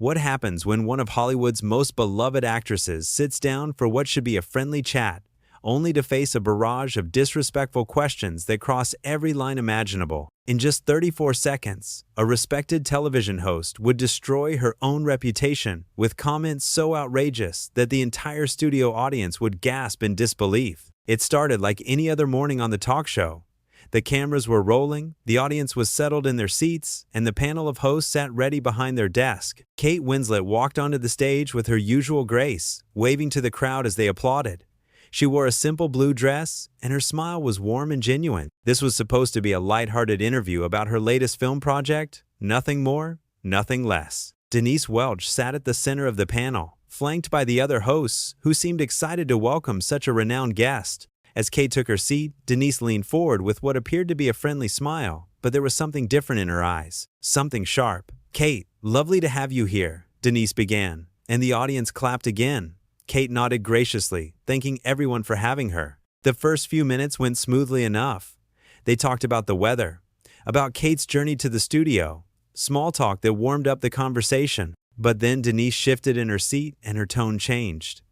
What happens when one of Hollywood's most beloved actresses sits down for what should be a friendly chat, only to face a barrage of disrespectful questions that cross every line imaginable? In just 34 seconds, a respected television host would destroy her own reputation with comments so outrageous that the entire studio audience would gasp in disbelief. It started like any other morning on the talk show. The cameras were rolling, the audience was settled in their seats, and the panel of hosts sat ready behind their desk. Kate Winslet walked onto the stage with her usual grace, waving to the crowd as they applauded. She wore a simple blue dress, and her smile was warm and genuine. This was supposed to be a lighthearted interview about her latest film project. Nothing more, nothing less. Denise Welch sat at the center of the panel, flanked by the other hosts, who seemed excited to welcome such a renowned guest. As Kate took her seat, Denise leaned forward with what appeared to be a friendly smile, but there was something different in her eyes, something sharp. "Kate, lovely to have you here," Denise began, and the audience clapped again. Kate nodded graciously, thanking everyone for having her. The first few minutes went smoothly enough. They talked about the weather, about Kate's journey to the studio, small talk that warmed up the conversation. But then Denise shifted in her seat and her tone changed.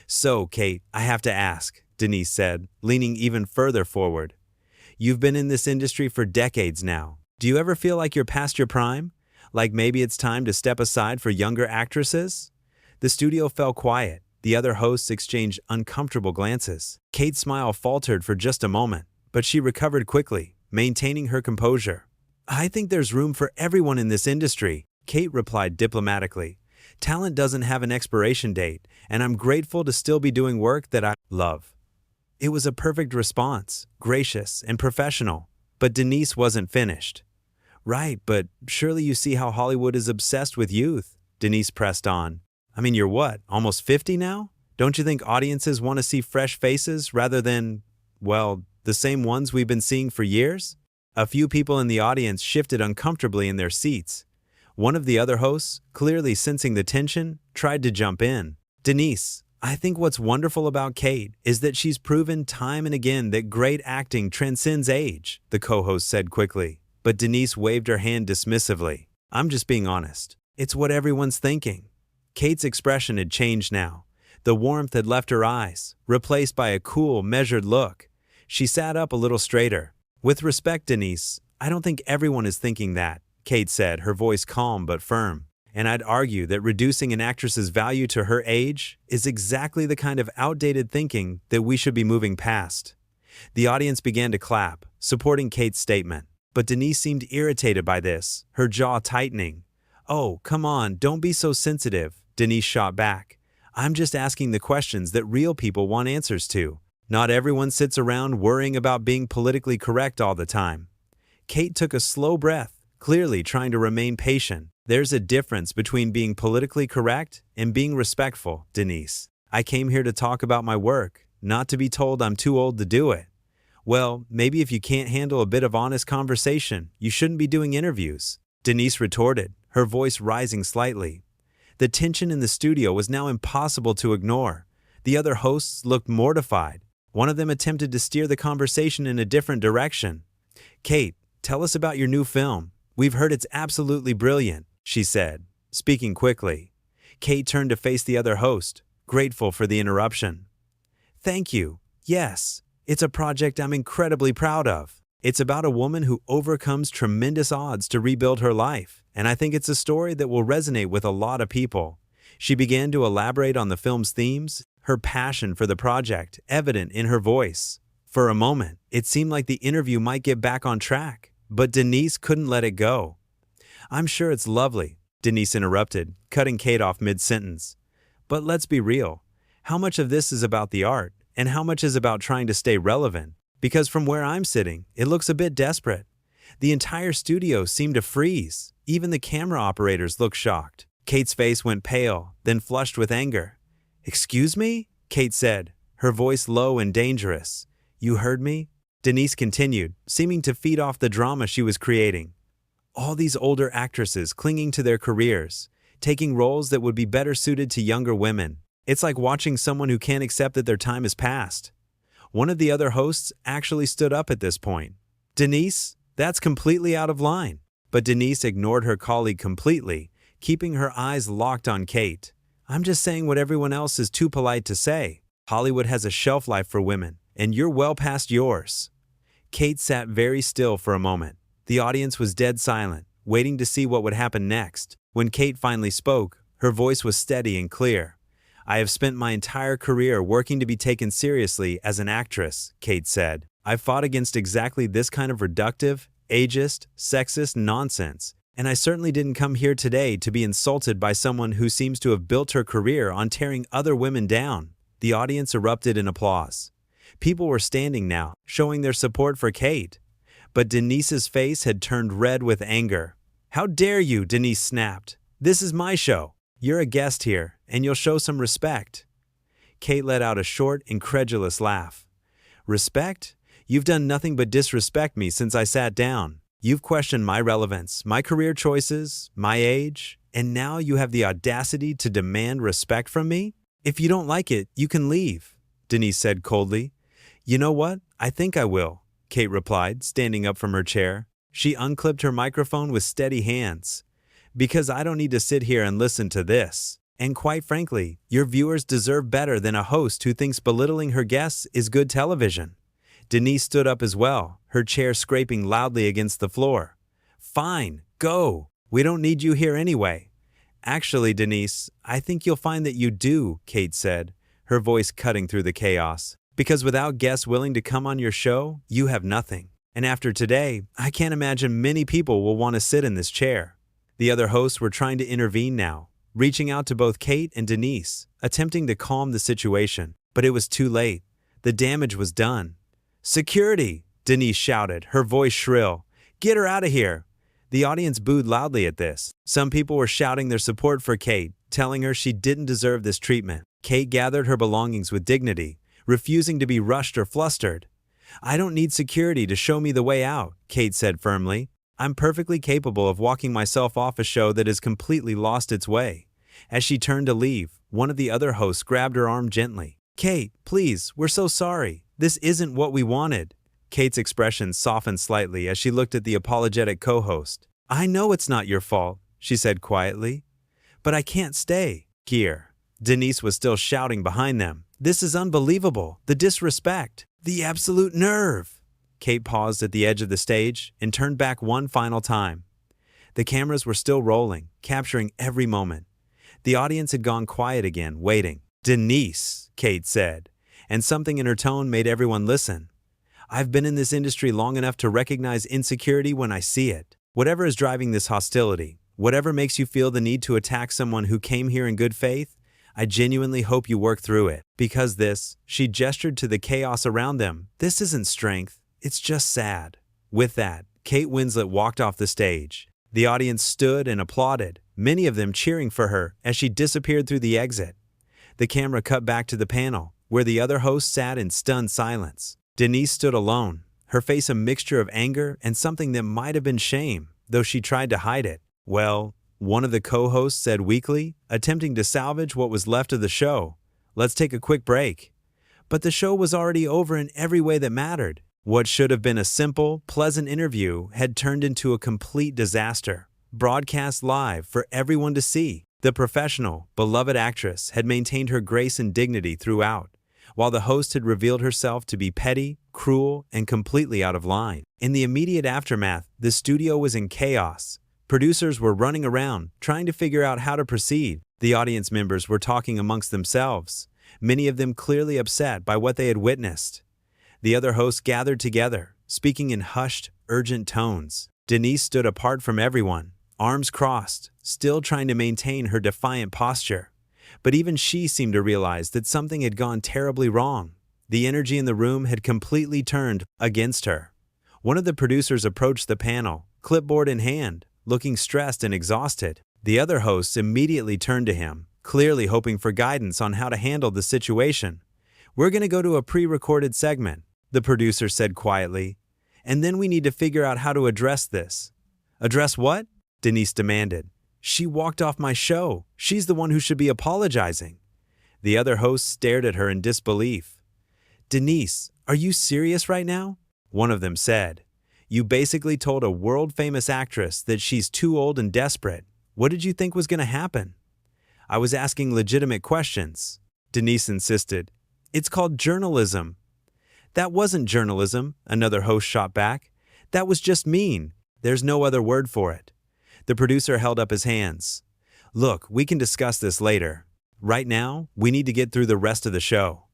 "So, Kate, I have to ask," Denise said, leaning even further forward. "You've been in this industry for decades now. Do you ever feel like you're past your prime? Like maybe it's time to step aside for younger actresses?" The studio fell quiet. The other hosts exchanged uncomfortable glances. Kate's smile faltered for just a moment, but she recovered quickly, maintaining her composure. "I think there's room for everyone in this industry," Kate replied diplomatically. "Talent doesn't have an expiration date, and I'm grateful to still be doing work that I love." It was a perfect response, gracious and professional, but Denise wasn't finished. "Right, but surely you see how Hollywood is obsessed with youth," Denise pressed on. "I mean, you're what, almost 50 now? Don't you think audiences want to see fresh faces rather than, well, the same ones we've been seeing for years?" A few people in the audience shifted uncomfortably in their seats. One of the other hosts, clearly sensing the tension, tried to jump in. "Denise, I think what's wonderful about Kate is that she's proven time and again that great acting transcends age," the co-host said quickly. But Denise waved her hand dismissively. "I'm just being honest. It's what everyone's thinking." Kate's expression had changed now. The warmth had left her eyes, replaced by a cool, measured look. She sat up a little straighter. "With respect, Denise, I don't think everyone is thinking that," Kate said, her voice calm but firm. "And I'd argue that reducing an actress's value to her age is exactly the kind of outdated thinking that we should be moving past." The audience began to clap, supporting Kate's statement. But Denise seemed irritated by this, her jaw tightening. "Oh, come on, don't be so sensitive," Denise shot back. "I'm just asking the questions that real people want answers to. Not everyone sits around worrying about being politically correct all the time." Kate took a slow breath, clearly trying to remain patient. "There's a difference between being politically correct and being respectful, Denise. I came here to talk about my work, not to be told I'm too old to do it." "Well, maybe if you can't handle a bit of honest conversation, you shouldn't be doing interviews," Denise retorted, her voice rising slightly. The tension in the studio was now impossible to ignore. The other hosts looked mortified. One of them attempted to steer the conversation in a different direction. "Kate, tell us about your new film. We've heard it's absolutely brilliant," she said, speaking quickly. Kate turned to face the other host, grateful for the interruption. "Thank you. Yes, it's a project I'm incredibly proud of. It's about a woman who overcomes tremendous odds to rebuild her life, and I think it's a story that will resonate with a lot of people." She began to elaborate on the film's themes, her passion for the project evident in her voice. For a moment, it seemed like the interview might get back on track, but Denise couldn't let it go. "I'm sure it's lovely," Denise interrupted, cutting Kate off mid-sentence. "But let's be real. How much of this is about the art, and how much is about trying to stay relevant? Because from where I'm sitting, it looks a bit desperate." The entire studio seemed to freeze. Even the camera operators looked shocked. Kate's face went pale, then flushed with anger. "Excuse me?" Kate said, her voice low and dangerous. "You heard me?" Denise continued, seeming to feed off the drama she was creating. "All these older actresses clinging to their careers, taking roles that would be better suited to younger women. It's like watching someone who can't accept that their time is past." One of the other hosts actually stood up at this point. "Denise, that's completely out of line." But Denise ignored her colleague completely, keeping her eyes locked on Kate. "I'm just saying what everyone else is too polite to say. Hollywood has a shelf life for women, and you're well past yours." Kate sat very still for a moment. The audience was dead silent, waiting to see what would happen next. When Kate finally spoke, her voice was steady and clear. "I have spent my entire career working to be taken seriously as an actress," Kate said. "I've fought against exactly this kind of reductive, ageist, sexist nonsense, and I certainly didn't come here today to be insulted by someone who seems to have built her career on tearing other women down." The audience erupted in applause. People were standing now, showing their support for Kate. But Denise's face had turned red with anger. "How dare you?" Denise snapped. "This is my show. You're a guest here, and you'll show some respect." Kate let out a short, incredulous laugh. "Respect? You've done nothing but disrespect me since I sat down. You've questioned my relevance, my career choices, my age, and now you have the audacity to demand respect from me? If you don't like it, you can leave," Denise said coldly. "You know what? I think I will," Kate replied, standing up from her chair. She unclipped her microphone with steady hands. "Because I don't need to sit here and listen to this. And quite frankly, your viewers deserve better than a host who thinks belittling her guests is good television." Denise stood up as well, her chair scraping loudly against the floor. "Fine, go. We don't need you here anyway." "Actually, Denise, I think you'll find that you do," Kate said, her voice cutting through the chaos. "Because without guests willing to come on your show, you have nothing. And after today, I can't imagine many people will want to sit in this chair." The other hosts were trying to intervene now, reaching out to both Kate and Denise, attempting to calm the situation. But it was too late. The damage was done. "Security!" Denise shouted, her voice shrill. "Get her out of here!" The audience booed loudly at this. Some people were shouting their support for Kate, telling her she didn't deserve this treatment. Kate gathered her belongings with dignity, refusing to be rushed or flustered. "I don't need security to show me the way out," Kate said firmly. "I'm perfectly capable of walking myself off a show that has completely lost its way." As she turned to leave, one of the other hosts grabbed her arm gently. "Kate, please, we're so sorry. This isn't what we wanted." Kate's expression softened slightly as she looked at the apologetic co-host. "I know it's not your fault," she said quietly. "But I can't stay here." Denise was still shouting behind them. "This is unbelievable. The disrespect. The absolute nerve." Kate paused at the edge of the stage and turned back one final time. The cameras were still rolling, capturing every moment. The audience had gone quiet again, waiting. "Denise," Kate said, and something in her tone made everyone listen. "I've been in this industry long enough to recognize insecurity when I see it. Whatever is driving this hostility, whatever makes you feel the need to attack someone who came here in good faith, I genuinely hope you work through it. Because this," she gestured to the chaos around them, "this isn't strength, it's just sad." With that, Kate Winslet walked off the stage. The audience stood and applauded, many of them cheering for her as she disappeared through the exit. The camera cut back to the panel, where the other hosts sat in stunned silence. Denise stood alone, her face a mixture of anger and something that might have been shame, though she tried to hide it. "Well," one of the co-hosts said weakly, attempting to salvage what was left of the show, "let's take a quick break." But the show was already over in every way that mattered. What should have been a simple, pleasant interview had turned into a complete disaster, broadcast live for everyone to see. The professional, beloved actress had maintained her grace and dignity throughout, while the host had revealed herself to be petty, cruel, and completely out of line. In the immediate aftermath, the studio was in chaos. Producers were running around, trying to figure out how to proceed. The audience members were talking amongst themselves, many of them clearly upset by what they had witnessed. The other hosts gathered together, speaking in hushed, urgent tones. Denise stood apart from everyone, arms crossed, still trying to maintain her defiant posture. But even she seemed to realize that something had gone terribly wrong. The energy in the room had completely turned against her. One of the producers approached the panel, clipboard in hand, looking stressed and exhausted. The other hosts immediately turned to him, clearly hoping for guidance on how to handle the situation. "We're going to go to a pre-recorded segment," the producer said quietly, "and then we need to figure out how to address this." "Address what?" Denise demanded. "She walked off my show. She's the one who should be apologizing." The other hosts stared at her in disbelief. "Denise, are you serious right now?" one of them said. "You basically told a world-famous actress that she's too old and desperate, What did you think was going to happen?" "I was asking legitimate questions," Denise insisted. "It's called journalism." "That wasn't journalism," another host shot back. "That was just mean. There's no other word for it." The producer held up his hands. "Look, we can discuss this later. Right now, we need to get through the rest of the show."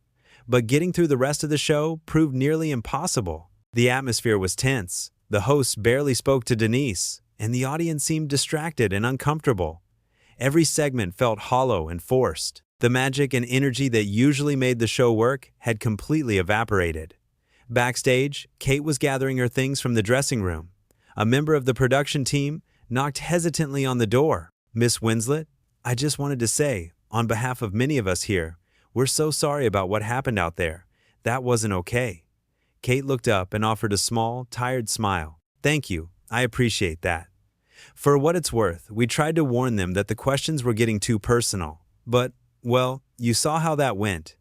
But getting through the rest of the show proved nearly impossible. The atmosphere was tense. The hosts barely spoke to Denise, and the audience seemed distracted and uncomfortable. Every segment felt hollow and forced. The magic and energy that usually made the show work had completely evaporated. Backstage, Kate was gathering her things from the dressing room. A member of the production team knocked hesitantly on the door. "Miss Winslet, I just wanted to say, on behalf of many of us here, we're so sorry about what happened out there. That wasn't okay." Kate looked up and offered a small, tired smile. "Thank you, I appreciate that." For what it's worth, we tried to warn them that the questions were getting too personal. But, well, you saw how that went.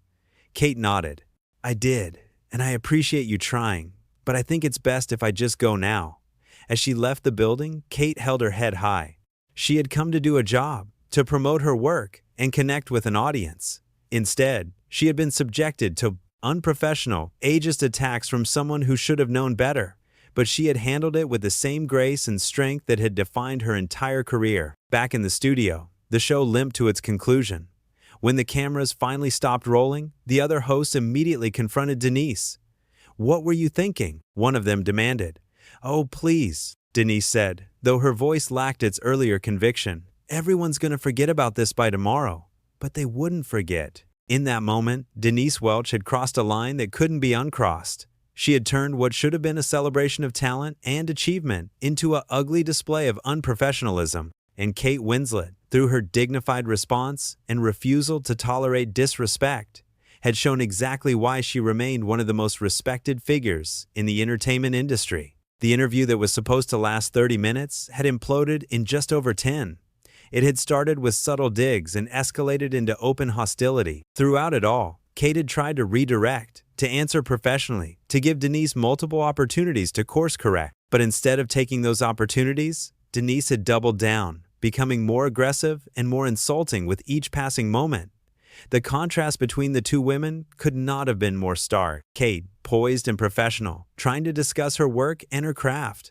Kate nodded. "I did, and I appreciate you trying, but I think it's best if I just go now." As she left the building, Kate held her head high. She had come to do a job, to promote her work, and connect with an audience. Instead, she had been subjected to unprofessional, ageist attacks from someone who should have known better, but she had handled it with the same grace and strength that had defined her entire career. Back in the studio, the show limped to its conclusion. When the cameras finally stopped rolling, the other hosts immediately confronted Denise. "What were you thinking?" one of them demanded. "Oh, please," Denise said, though her voice lacked its earlier conviction. "Everyone's going to forget about this by tomorrow." But they wouldn't forget. In that moment, Denise Welch had crossed a line that couldn't be uncrossed. She had turned what should have been a celebration of talent and achievement into an ugly display of unprofessionalism. And Kate Winslet, through her dignified response and refusal to tolerate disrespect, had shown exactly why she remained one of the most respected figures in the entertainment industry. The interview that was supposed to last 30 minutes had imploded in just over 10. It had started with subtle digs and escalated into open hostility. Throughout it all, Kate had tried to redirect, to answer professionally, to give Denise multiple opportunities to course correct. But instead of taking those opportunities, Denise had doubled down, becoming more aggressive and more insulting with each passing moment. The contrast between the two women could not have been more stark. Kate, poised and professional, trying to discuss her work and her craft.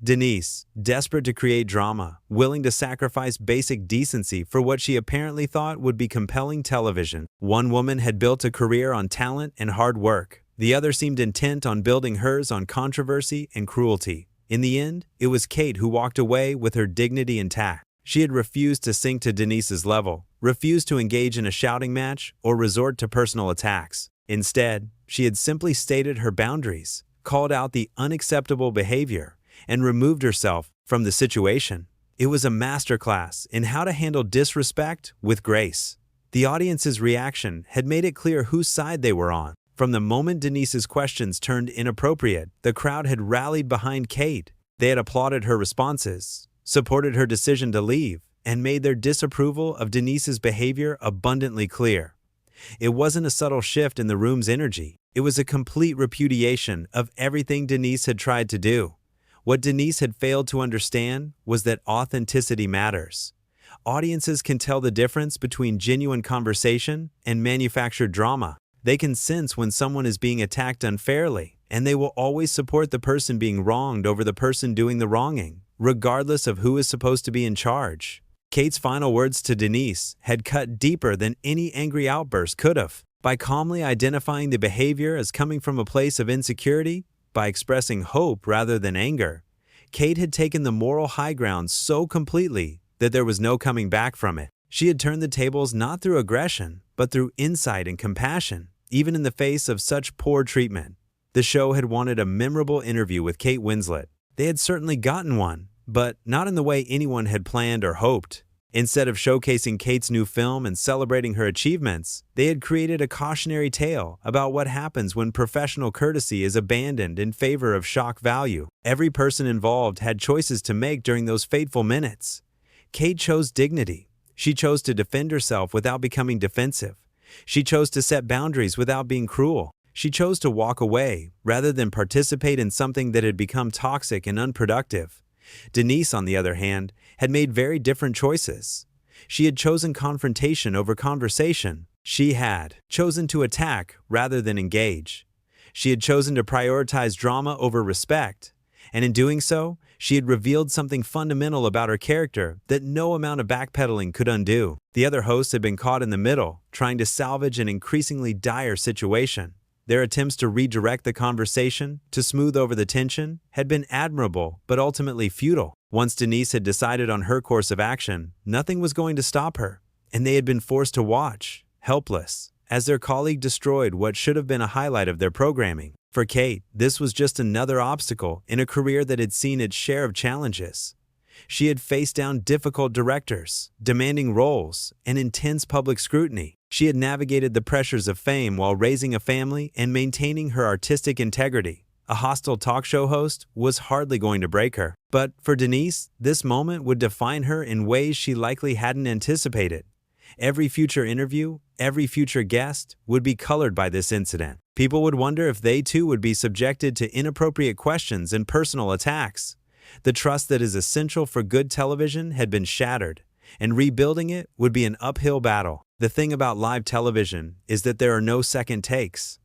Denise, desperate to create drama, willing to sacrifice basic decency for what she apparently thought would be compelling television. One woman had built a career on talent and hard work. The other seemed intent on building hers on controversy and cruelty. In the end, it was Kate who walked away with her dignity intact. She had refused to sink to Denise's level, refused to engage in a shouting match or resort to personal attacks. Instead, she had simply stated her boundaries, called out the unacceptable behavior, and removed herself from the situation. It was a masterclass in how to handle disrespect with grace. The audience's reaction had made it clear whose side they were on. From the moment Denise's questions turned inappropriate, the crowd had rallied behind Kate. They had applauded her responses, supported her decision to leave, and made their disapproval of Denise's behavior abundantly clear. It wasn't a subtle shift in the room's energy. It was a complete repudiation of everything Denise had tried to do. What Denise had failed to understand was that authenticity matters. Audiences can tell the difference between genuine conversation and manufactured drama. They can sense when someone is being attacked unfairly, and they will always support the person being wronged over the person doing the wronging, regardless of who is supposed to be in charge. Kate's final words to Denise had cut deeper than any angry outburst could have. By calmly identifying the behavior as coming from a place of insecurity, by expressing hope rather than anger, Kate had taken the moral high ground so completely that there was no coming back from it. She had turned the tables not through aggression, but through insight and compassion, even in the face of such poor treatment. The show had wanted a memorable interview with Kate Winslet. They had certainly gotten one, but not in the way anyone had planned or hoped. Instead of showcasing Kate's new film and celebrating her achievements, they had created a cautionary tale about what happens when professional courtesy is abandoned in favor of shock value. Every person involved had choices to make during those fateful minutes. Kate chose dignity. She chose to defend herself without becoming defensive. She chose to set boundaries without being cruel. She chose to walk away rather than participate in something that had become toxic and unproductive. Denise, on the other hand, had made very different choices. She had chosen confrontation over conversation. She had chosen to attack rather than engage. She had chosen to prioritize drama over respect. And in doing so, she had revealed something fundamental about her character that no amount of backpedaling could undo. The other hosts had been caught in the middle, trying to salvage an increasingly dire situation. Their attempts to redirect the conversation, to smooth over the tension, had been admirable but ultimately futile. Once Denise had decided on her course of action, nothing was going to stop her, and they had been forced to watch, helpless, as their colleague destroyed what should have been a highlight of their programming. For Kate, this was just another obstacle in a career that had seen its share of challenges. She had faced down difficult directors, demanding roles, and intense public scrutiny. She had navigated the pressures of fame while raising a family and maintaining her artistic integrity. A hostile talk show host was hardly going to break her. But for Denise, this moment would define her in ways she likely hadn't anticipated. Every future interview, every future guest would be colored by this incident. People would wonder if they too would be subjected to inappropriate questions and personal attacks. The trust that is essential for good television had been shattered, and rebuilding it would be an uphill battle. The thing about live television is that there are no second takes.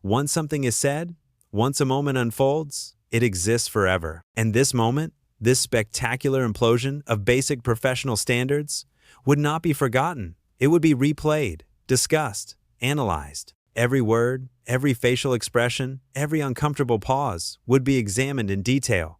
Once something is said, once a moment unfolds, it exists forever. And this moment, this spectacular implosion of basic professional standards, would not be forgotten. It would be replayed, discussed, analyzed. Every word, every facial expression, every uncomfortable pause would be examined in detail.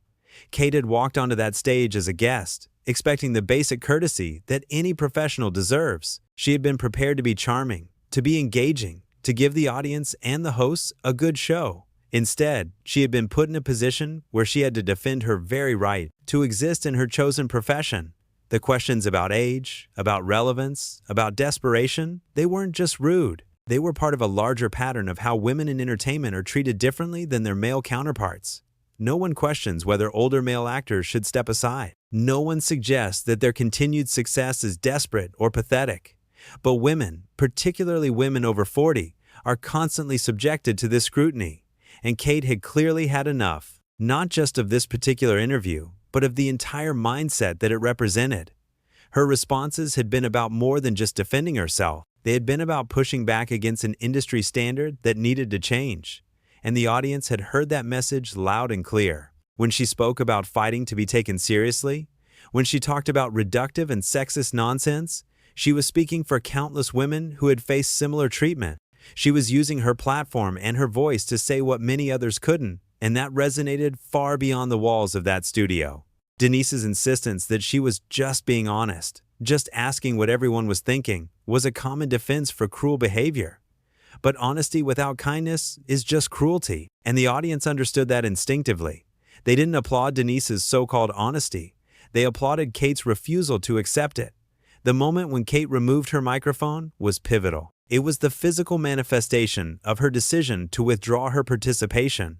Kate had walked onto that stage as a guest, expecting the basic courtesy that any professional deserves. She had been prepared to be charming, to be engaging, to give the audience and the hosts a good show. Instead, she had been put in a position where she had to defend her very right to exist in her chosen profession. The questions about age, about relevance, about desperation, they weren't just rude. They were part of a larger pattern of how women in entertainment are treated differently than their male counterparts. No one questions whether older male actors should step aside. No one suggests that their continued success is desperate or pathetic. But women, particularly women over 40, are constantly subjected to this scrutiny. And Kate had clearly had enough, not just of this particular interview, but of the entire mindset that it represented. Her responses had been about more than just defending herself. They had been about pushing back against an industry standard that needed to change. And the audience had heard that message loud and clear. When she spoke about fighting to be taken seriously, when she talked about reductive and sexist nonsense, she was speaking for countless women who had faced similar treatment. She was using her platform and her voice to say what many others couldn't, and that resonated far beyond the walls of that studio. Denise's insistence that she was just being honest, just asking what everyone was thinking, was a common defense for cruel behavior. But honesty without kindness is just cruelty, and the audience understood that instinctively. They didn't applaud Denise's so-called honesty. They applauded Kate's refusal to accept it. The moment when Kate removed her microphone was pivotal. It was the physical manifestation of her decision to withdraw her participation.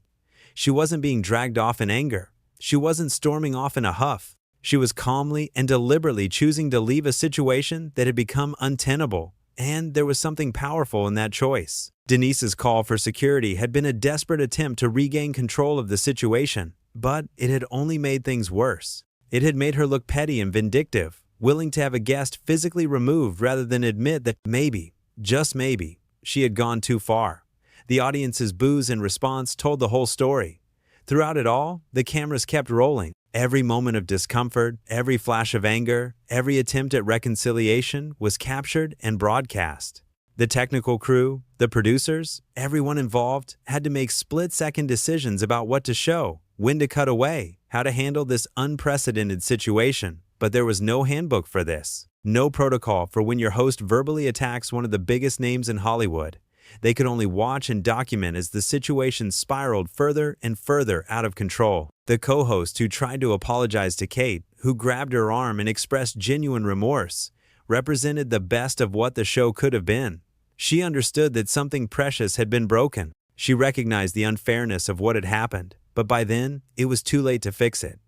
She wasn't being dragged off in anger. She wasn't storming off in a huff. She was calmly and deliberately choosing to leave a situation that had become untenable. And there was something powerful in that choice. Denise's call for security had been a desperate attempt to regain control of the situation, but it had only made things worse. It had made her look petty and vindictive, willing to have a guest physically removed rather than admit that maybe, just maybe, she had gone too far. The audience's boos in response told the whole story. Throughout it all, the cameras kept rolling. Every moment of discomfort, every flash of anger, every attempt at reconciliation was captured and broadcast. The technical crew, the producers, everyone involved had to make split-second decisions about what to show, when to cut away, how to handle this unprecedented situation. But there was no handbook for this. No protocol for when your host verbally attacks one of the biggest names in Hollywood. They could only watch and document as the situation spiraled further and further out of control. The co-host who tried to apologize to Kate, who grabbed her arm and expressed genuine remorse, represented the best of what the show could have been. She understood that something precious had been broken. She recognized the unfairness of what had happened, but by then, it was too late to fix it.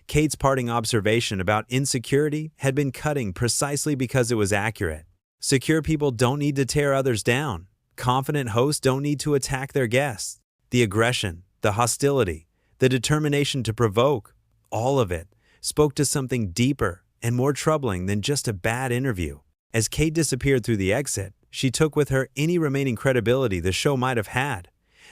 Kate's parting observation about insecurity had been cutting precisely because it was accurate. Secure people don't need to tear others down. Confident hosts don't need to attack their guests. The aggression, the hostility, the determination to provoke, all of it spoke to something deeper and more troubling than just a bad interview. As Kate disappeared through the exit, she took with her any remaining credibility the show might have had.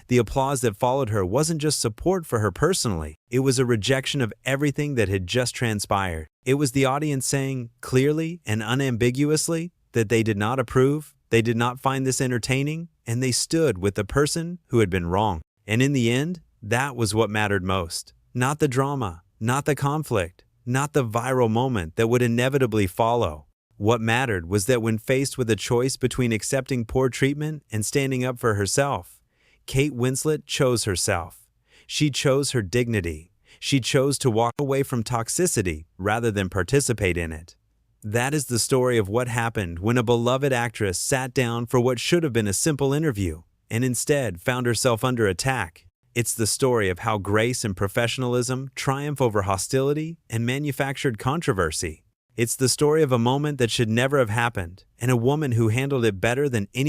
The applause that followed her wasn't just support for her personally, it was a rejection of everything that had just transpired. It was the audience saying, clearly and unambiguously, that they did not approve, they did not find this entertaining, and they stood with the person who had been wrong. And in the end, that was what mattered most. Not the drama, not the conflict, not the viral moment that would inevitably follow. What mattered was that when faced with a choice between accepting poor treatment and standing up for herself, Kate Winslet chose herself. She chose her dignity. She chose to walk away from toxicity rather than participate in it. That is the story of what happened when a beloved actress sat down for what should have been a simple interview and instead found herself under attack. It's the story of how grace and professionalism triumph over hostility and manufactured controversy. It's the story of a moment that should never have happened and a woman who handled it better than any